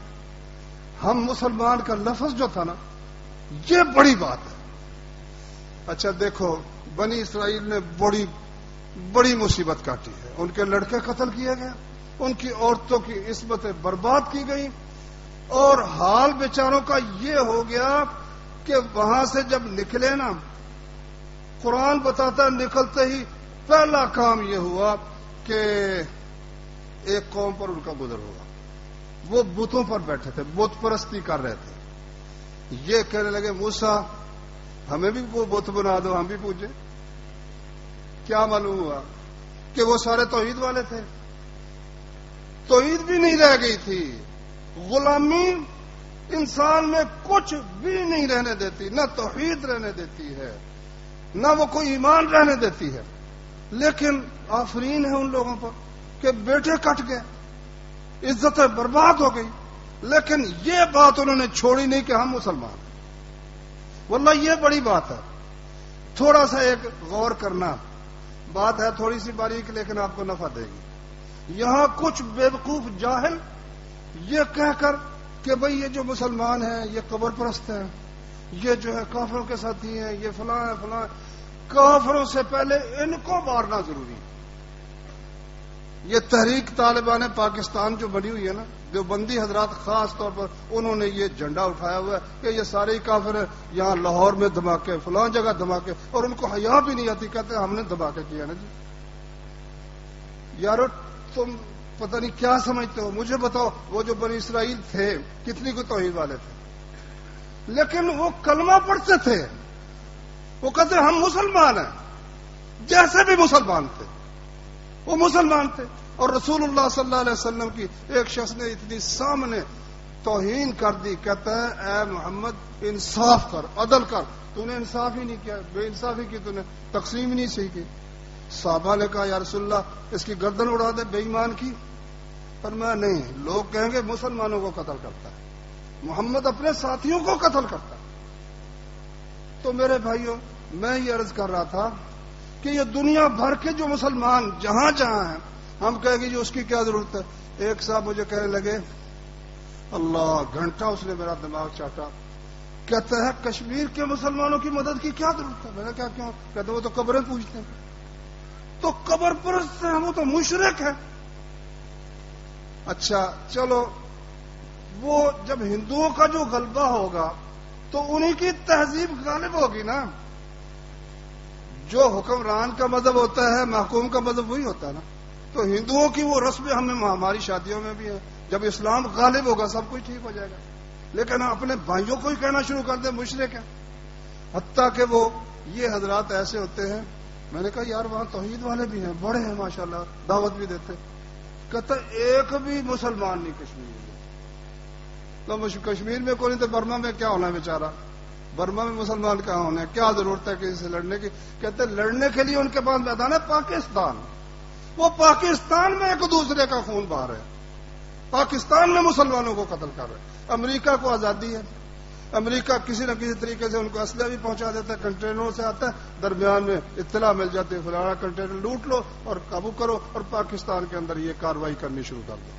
ہم مسلمان کا لفظ جو تھا نا، یہ بڑی بات ہے۔ اچھا دیکھو، بنی اسرائیل نے بڑی مصیبت کاٹی ہے، ان کے لڑکے قتل کیے گئے، ان کی عورتوں کی عصمتیں برباد کی گئی، اور حال بیچاروں کا یہ ہو گیا کہ وہاں سے جب نکلے نا، قرآن بتاتا نکلتے ہی پہلا کام یہ ہوا کہ ایک قوم پر ان کا گزر ہوا، وہ بتوں پر بیٹھے تھے، بت پرستی کر رہے تھے، یہ کہنے لگے موسیٰ ہمیں بھی وہ بت بنا دو، ہم بھی پوجیں۔ کیا معلوم ہوا کہ وہ سارے توحید والے تھے، توحید بھی نہیں رہ گئی تھی، غلامی انسان میں کچھ بھی نہیں رہنے دیتی، نہ توحید رہنے دیتی ہے، نہ وہ کوئی ایمان رہنے دیتی ہے۔ لیکن آفرین ہے ان لوگوں پر کہ بیٹے کٹ گئے، عزتیں برباد ہو گئی، لیکن یہ بات انہوں نے چھوڑی نہیں کہ ہم مسلمان ہیں۔ واللہ یہ بڑی بات ہے۔ تھوڑا سا ایک غور کرنا، بات ہے تھوڑی سی باریک لیکن آپ کو نفع دے گی۔ یہاں کچھ بیوقوف جاہل یہ کہہ کر کہ بھئی یہ جو مسلمان ہیں یہ قبر پرست ہیں، یہ جو ہے کافروں کے ساتھی ہیں، یہ فلاں ہے فلاں ہے، کافروں سے پہلے ان کو مارنا ضروری ہے۔ یہ تحریک طالبان پاکستان جو بنی ہوئی ہے نا، جو بندی حضرات خاص طور پر انہوں نے یہ جھنڈا اٹھایا ہوا ہے کہ یہ سارے ہی کافر ہیں، یہاں لاہور میں دھماکے، فلاں جگہ دھماکے، اور ان کو حیا بھی نہیں آتی، کہتے ہیں ہم نے دھماکے کیا نا جی۔ یارو تم پتہ نہیں کیا سمجھتے ہو، مجھے بتاؤ وہ جو بنی اسرائیل تھے کتنی کو توحید والے تھے، لیکن وہ کلمہ پڑھتے تھے، وہ کہتے ہم مسلمان ہیں، جیسے بھی مسلمان تھے وہ مسلمان تھے۔ اور رسول اللہ صلی اللہ علیہ وسلم کی ایک شخص نے اتنی سامنے توہین کر دی، کہتا ہے اے محمد انصاف کر، عدل کر، تو نے انصاف ہی نہیں کیا، بے انصافی کی، تو نے تقسیم ہی نہیں صحیح کی۔ صحابہ نے کہا یا رسول اللہ اس کی گردن اڑا دے بے ایمان کی، فرمایا نہیں، لوگ کہیں گے مسلمانوں کو قتل کرتا ہے، محمد اپنے ساتھیوں کو قتل کرتا ہے۔ تو میرے بھائیوں، میں یہ عرض کر رہا تھا کہ یہ دنیا بھر کے جو مسلمان جہاں جہاں ہیں، ہم کہیں گے جی اس کی کیا ضرورت ہے۔ ایک صاحب مجھے کہنے لگے، اللہ گھنٹہ اس نے میرا دماغ چاٹا، کہتا ہے کشمیر کے مسلمانوں کی مدد کی کیا ضرورت ہے؟ میں نے کہا کیوں؟ کہتے وہ تو قبریں پوجتے ہیں۔ تو قبر پرست ہیں، وہ تو مشرک ہے۔ اچھا چلو، وہ جب ہندوؤں کا جو غلبہ ہوگا تو انہی کی تہذیب غالب ہوگی نا۔ جو حکمران کا مذہب ہوتا ہے، محکوم کا مذہب وہی ہوتا ہے نا۔ تو ہندوؤں کی وہ رسمیں ہماری شادیوں میں بھی ہیں، جب اسلام غالب ہوگا سب کچھ ٹھیک ہو جائے گا۔ لیکن اپنے بھائیوں کو ہی کہنا شروع کر دیں مشرک ہیں، حتیٰ کہ وہ یہ حضرات ایسے ہوتے ہیں۔ میں نے کہا یار وہاں توحید والے بھی ہیں، بڑے ہیں ماشاءاللہ، دعوت بھی دیتے، کہتا ایک بھی مسلمان نہیں کشمیر میں۔ تو کشمیر میں کوئی نہیں تو برما میں کیا ہونا ہے بیچارہ؟ برما میں مسلمان کہاں ہونے، کیا ضرورت ہے کسی سے لڑنے کی؟ کہتے لڑنے کے لیے ان کے پاس میدان ہے پاکستان، وہ پاکستان میں ایک دوسرے کا خون بہا رہے ہیں، پاکستان میں مسلمانوں کو قتل کر رہے ہیں۔ امریکہ کو آزادی ہے، امریکہ کسی نہ کسی طریقے سے ان کو اسلحہ بھی پہنچا دیتا ہے، کنٹینروں سے آتا ہے، درمیان میں اطلاع مل جاتی ہے فلانا کنٹینر لوٹ لو اور قابو کرو اور پاکستان کے اندر یہ کارروائی کرنی شروع کر دو۔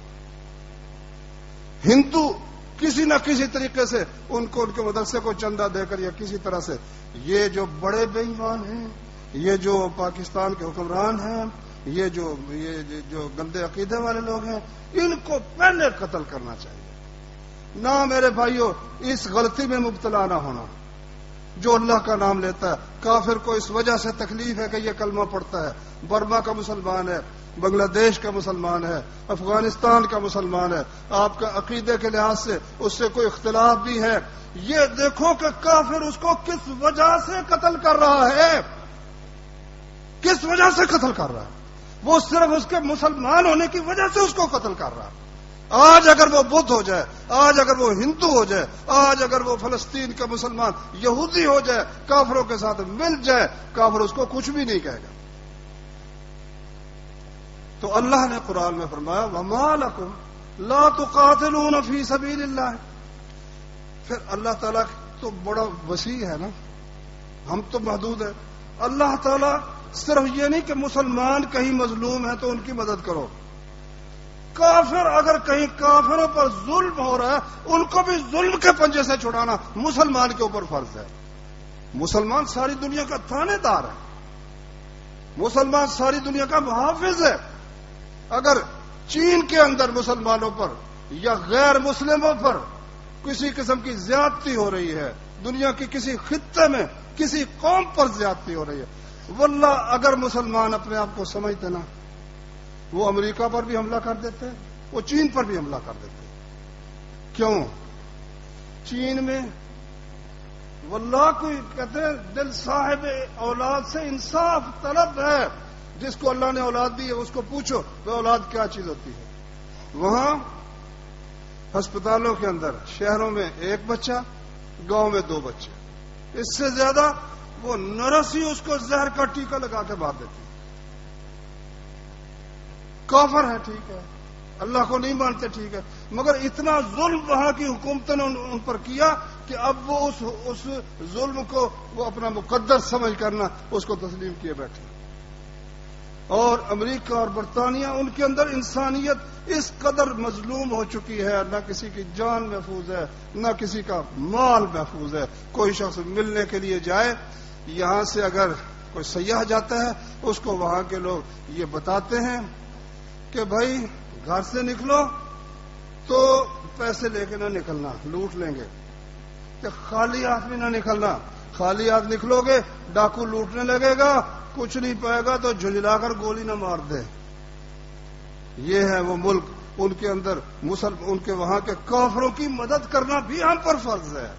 ہندو کسی نہ کسی طریقے سے ان کو ان کے مدرسے کو چندہ دے کر یا کسی طرح سے، یہ جو بڑے بے ایمان ہیں، یہ جو پاکستان کے حکمران ہیں، یہ جو گندے عقیدے والے لوگ ہیں، ان کو پہلے قتل کرنا چاہیے۔ نہ میرے بھائیوں اس غلطی میں مبتلا نہ ہونا، جو اللہ کا نام لیتا ہے کافر کو اس وجہ سے تکلیف ہے کہ یہ کلمہ پڑھتا ہے، برما کا مسلمان ہے، بنگلہ دیش کا مسلمان ہے، افغانستان کا مسلمان ہے، آپ کا عقیدے کے لحاظ سے اس سے کوئی اختلاف بھی ہے، یہ دیکھو کہ کافر اس کو کس وجہ سے قتل کر رہا ہے، کس وجہ سے قتل کر رہا ہے۔ وہ صرف اس کے مسلمان ہونے کی وجہ سے اس کو قتل کر رہا ہے۔ آج اگر وہ بدھ ہو جائے، آج اگر وہ ہندو ہو جائے، آج اگر وہ فلسطین کا مسلمان یہودی ہو جائے، کافروں کے ساتھ مل جائے، کافر اس کو کچھ بھی نہیں کہے گا۔ تو اللہ نے قرآن میں فرمایا وَمَا لَكُمْ لَا تُقَاتِلُونَ فِي سَبِيلِ اللَّهِ۔ پھر اللہ تعالیٰ تو بڑا وسیع ہے نا، ہم تو محدود ہیں۔ اللہ تعالیٰ صرف یہ نہیں کہ مسلمان کہیں مظلوم ہیں تو ان کی مدد کرو، کافر اگر کہیں کافروں پر ظلم ہو رہا ہے ان کو بھی ظلم کے پنجے سے چھڑانا مسلمان کے اوپر فرض ہے۔ مسلمان ساری دنیا کا تھانے دار ہے، مسلمان ساری دنیا کا محافظ ہے۔ اگر چین کے اندر مسلمانوں پر یا غیر مسلموں پر کسی قسم کی زیادتی ہو رہی ہے، دنیا کی کسی خطے میں کسی قوم پر زیادتی ہو رہی ہے، واللہ اگر مسلمان اپنے آپ کو سمجھتے نا، وہ امریکہ پر بھی حملہ کر دیتے، وہ چین پر بھی حملہ کر دیتے۔ کیوں؟ چین میں واللہ کوئی کہتے ہیں دل صاحب اولاد سے انصاف طلب ہے، جس کو اللہ نے اولاد دی ہے اس کو پوچھو وہ اولاد کیا چیز ہوتی ہے۔ وہاں ہسپتالوں کے اندر شہروں میں 1 بچہ، گاؤں میں 2 بچے، اس سے زیادہ وہ نرس ہی اس کو زہر کا ٹیکہ لگا کے مار دیتی۔ کافر ہے ٹھیک ہے، اللہ کو نہیں مانتے ٹھیک ہے، مگر اتنا ظلم وہاں کی حکومتوں نے ان پر کیا کہ اب وہ اس ظلم کو وہ اپنا مقدس سمجھ کرنا اس کو تسلیم کیے بیٹھے۔ اور امریکہ اور برطانیہ ان کے اندر انسانیت اس قدر مظلوم ہو چکی ہے، نہ کسی کی جان محفوظ ہے، نہ کسی کا مال محفوظ ہے۔ کوئی شخص ملنے کے لیے جائے، یہاں سے اگر کوئی سیاح جاتا ہے اس کو وہاں کے لوگ یہ بتاتے ہیں کہ بھائی گھر سے نکلو تو پیسے لے کے نہ نکلنا، لوٹ لیں گے، کہ خالی ہاتھ میں نہ نکلنا، خالی ہاتھ نکلو گے ڈاکو لوٹنے لگے گا، کچھ نہیں پائے گا تو جھجلا کر گولی نہ مار دے۔ یہ ہے وہ ملک، ان کے اندر ان کے وہاں کے کافروں کی مدد کرنا بھی ہم پر فرض ہے،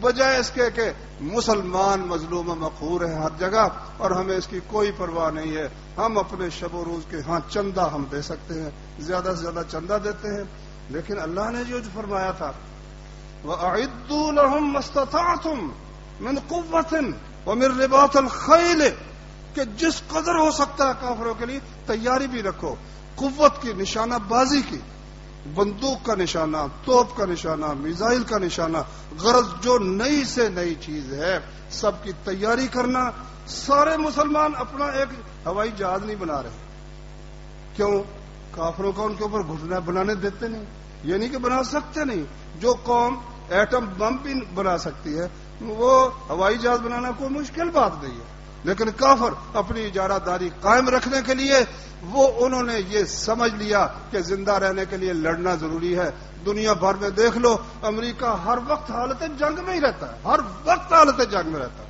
بجائے اس کے کہ مسلمان مظلوم مقہور ہے ہر جگہ اور ہمیں اس کی کوئی پرواہ نہیں ہے۔ ہم اپنے شب و روز کے ہاں چندہ ہم دے سکتے ہیں، زیادہ سے زیادہ چندہ دیتے ہیں، لیکن اللہ نے جو فرمایا تھا وَأَعِدُّوا لَهُم مَّا اسْتَطَعْتُم مِّن قُوَّةٍ وَمِن رِّبَاطِ الْخَيْلِ، کہ جس قدر ہو سکتا ہے کافروں کے لیے تیاری بھی رکھو، قوت کی، نشانہ بازی کی، بندوق کا نشانہ، توپ کا نشانہ، میزائل کا نشانہ، غرض جو نئی سے نئی چیز ہے سب کی تیاری کرنا۔ سارے مسلمان اپنا ایک ہوائی جہاز نہیں بنا رہے، کیوں؟ کافروں کا ان کے اوپر گھٹنا بنانے دیتے نہیں، یہ نہیں کہ بنا سکتے نہیں، جو قوم ایٹم بم بھی بنا سکتی ہے وہ ہوائی جہاز بنانا کوئی مشکل بات نہیں ہے، لیکن کافر اپنی اجارہ داری قائم رکھنے کے لیے وہ انہوں نے یہ سمجھ لیا کہ زندہ رہنے کے لیے لڑنا ضروری ہے۔ دنیا بھر میں دیکھ لو، امریکہ ہر وقت حالت جنگ میں ہی رہتا ہے، ہر وقت حالت جنگ میں رہتا ہے،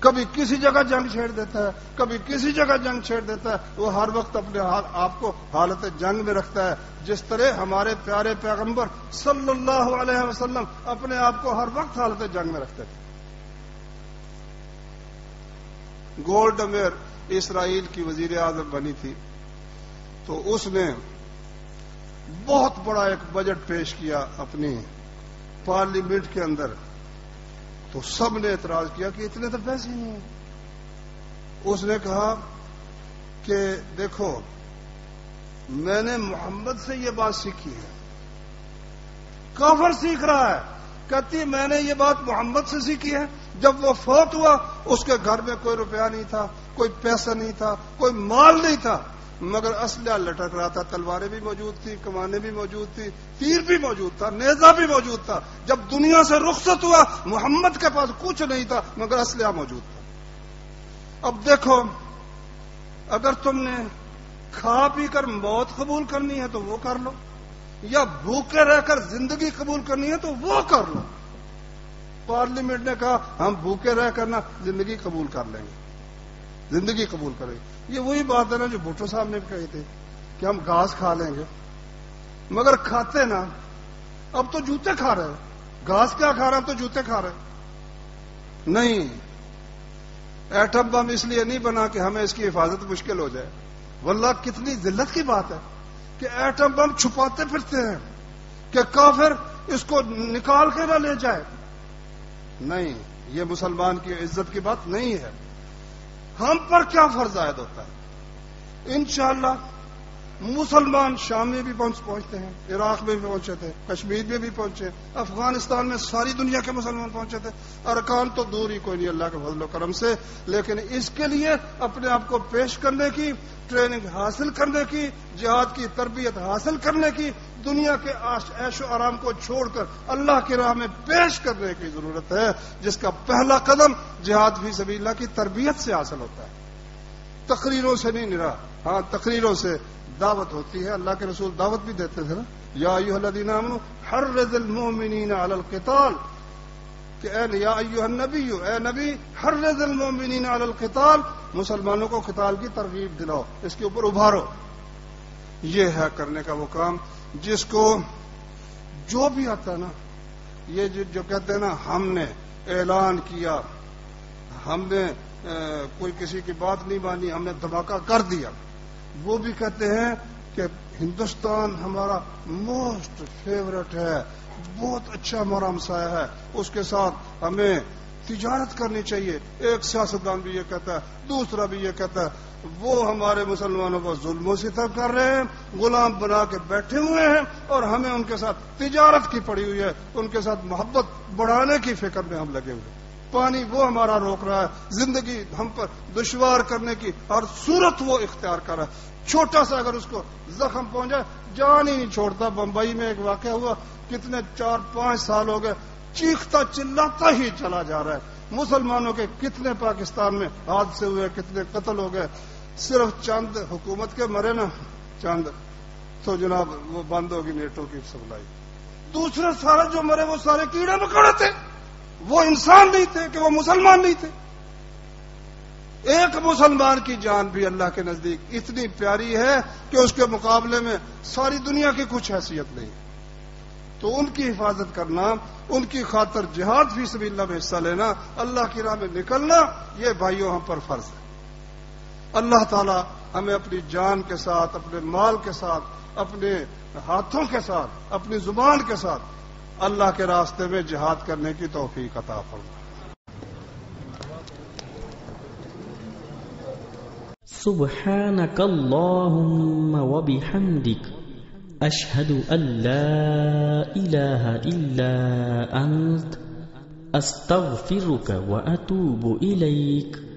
کبھی کسی جگہ جنگ چھیڑ دیتا ہے، کبھی کسی جگہ جنگ چھیڑ دیتا ہے، وہ ہر وقت اپنے آپ کو حالت جنگ میں رکھتا ہے، جس طرح ہمارے پیارے پیغمبر صلی اللہ علیہ وسلم اپنے آپ کو ہر وقت حالت جنگ میں رکھتے تھے۔ گولڈ میئر اسرائیل کی وزیر اعظم بنی تھی تو اس نے بہت بڑا ایک بجٹ پیش کیا اپنی پارلیمنٹ کے اندر، تو سب نے اعتراض کیا کہ اتنے تو پیسے نہیں ہیں۔ اس نے کہا کہ دیکھو میں نے محمد سے یہ بات سیکھی ہے، کافر سیکھ رہا ہے کہتی ہے میں نے یہ بات محمد سے سیکھی ہے. جب وہ فوت ہوا اس کے گھر میں کوئی روپیہ نہیں تھا، کوئی پیسہ نہیں تھا، کوئی مال نہیں تھا، مگر اسلحہ لٹک رہا تھا. تلواریں بھی موجود تھی، کمانیں بھی موجود تھی، تیر بھی موجود تھا، نیزہ بھی موجود تھا. جب دنیا سے رخصت ہوا محمد کے پاس کچھ نہیں تھا مگر اسلحہ موجود تھا. اب دیکھو، اگر تم نے کھا پی کر موت قبول کرنی ہے تو وہ کر لو، یا بھوکے رہ کر زندگی قبول کرنی ہے تو وہ کر لو. پارلیمنٹ نے کہا ہم بھوکے رہ کر نہ زندگی قبول کر لیں گے، زندگی قبول کریں گے. یہ وہی بات ہے نا جو بھٹو صاحب نے کہی تھی کہ ہم گھاس کھا لیں گے، مگر کھاتے نا. اب تو جوتے کھا رہے ہیں، گھاس کیا کھا رہے ہیں، اب تو جوتے کھا رہے ہیں. نہیں، ایٹم بم اس لیے نہیں بنا کہ ہمیں اس کی حفاظت مشکل ہو جائے. واللہ کتنی ذلت کی بات ہے کہ ایٹم بم چھپاتے پھرتے ہیں کہ کافر اس کو نکال کے نہ لے جائے. نہیں، یہ مسلمان کی عزت کی بات نہیں ہے. ہم پر کیا فرض عائد ہوتا ہے؟ انشاءاللہ مسلمان شام میں بھی پہنچتے ہیں، عراق میں بھی پہنچے تھے، کشمیر میں بھی پہنچے، افغانستان میں ساری دنیا کے مسلمان پہنچے تھے. ارکان تو دور ہی کوئی نہیں اللہ کے فضل و کرم سے، لیکن اس کے لیے اپنے آپ کو پیش کرنے کی، ٹریننگ حاصل کرنے کی، جہاد کی تربیت حاصل کرنے کی، دنیا کے عیش و آرام کو چھوڑ کر اللہ کی راہ میں پیش کرنے کی ضرورت ہے، جس کا پہلا قدم جہاد فی سبیل اللہ کی تربیت سے حاصل ہوتا ہے. تقریروں سے نہیں نرا. ہاں، تقریروں سے دعوت ہوتی ہے. اللہ کے رسول دعوت بھی دیتے تھے نا، یا ایھا الذین آمنوا حرض المؤمنین علی القتال، کہ یا ایھا النبی، اے نبی، حرض المؤمنین علی القتال، مسلمانوں کو قتال کی ترغیب دلاؤ، اس کے اوپر ابھارو. یہ ہے کرنے کا وہ کام جس کو جو بھی آتا نا. یہ جو کہتے ہیں نا ہم نے اعلان کیا، ہم نے کوئی کسی کی بات نہیں مانی، ہم نے دھماکہ کر دیا، وہ بھی کہتے ہیں کہ ہندوستان ہمارا موسٹ فیورٹ ہے، بہت اچھا ہمارا ہمسایہ ہے، اس کے ساتھ ہمیں تجارت کرنی چاہیے. ایک سیاستدان بھی یہ کہتا ہے، دوسرا بھی یہ کہتا ہے. وہ ہمارے مسلمانوں کو ظلم و ستم کر رہے ہیں، غلام بنا کے بیٹھے ہوئے ہیں، اور ہمیں ان کے ساتھ تجارت کی پڑی ہوئی ہے، ان کے ساتھ محبت بڑھانے کی فکر میں ہم لگے ہوئے. پانی وہ ہمارا روک رہا ہے، زندگی ہم پر دشوار کرنے کی ہر صورت وہ اختیار کر رہا ہے. چھوٹا سا اگر اس کو زخم پہنچا جان ہی نہیں چھوڑتا. بمبئی میں ایک واقعہ ہوا، کتنے 4-5 سال ہو گئے، چیختا چلاتا ہی چلا جا رہا ہے. مسلمانوں کے کتنے پاکستان میں حادثے ہوئے، کتنے قتل ہو گئے. صرف چند حکومت کے مرے نا، چند، تو جناب وہ بند ہوگی نیٹو کی سپلائی. دوسرے سارے جو مرے وہ سارے کیڑے مکوڑے تھے، وہ انسان نہیں تھے کہ وہ مسلمان نہیں تھے. ایک مسلمان کی جان بھی اللہ کے نزدیک اتنی پیاری ہے کہ اس کے مقابلے میں ساری دنیا کی کچھ حیثیت نہیں. تو ان کی حفاظت کرنا، ان کی خاطر جہاد فی سبیل اللہ میں حصہ لینا، اللہ کی راہ میں نکلنا، یہ بھائیوں ہم پر فرض ہے. اللہ تعالی ہمیں اپنی جان کے ساتھ، اپنے مال کے ساتھ، اپنے ہاتھوں کے ساتھ، اپنی زبان کے ساتھ اللہ کے راستے میں جہاد کرنے کی توفیق عطا فرمائے. سبحانك اللهم وبحمدك أشهد أن لا إله إلا أنت أستغفرك وأتوب إليك.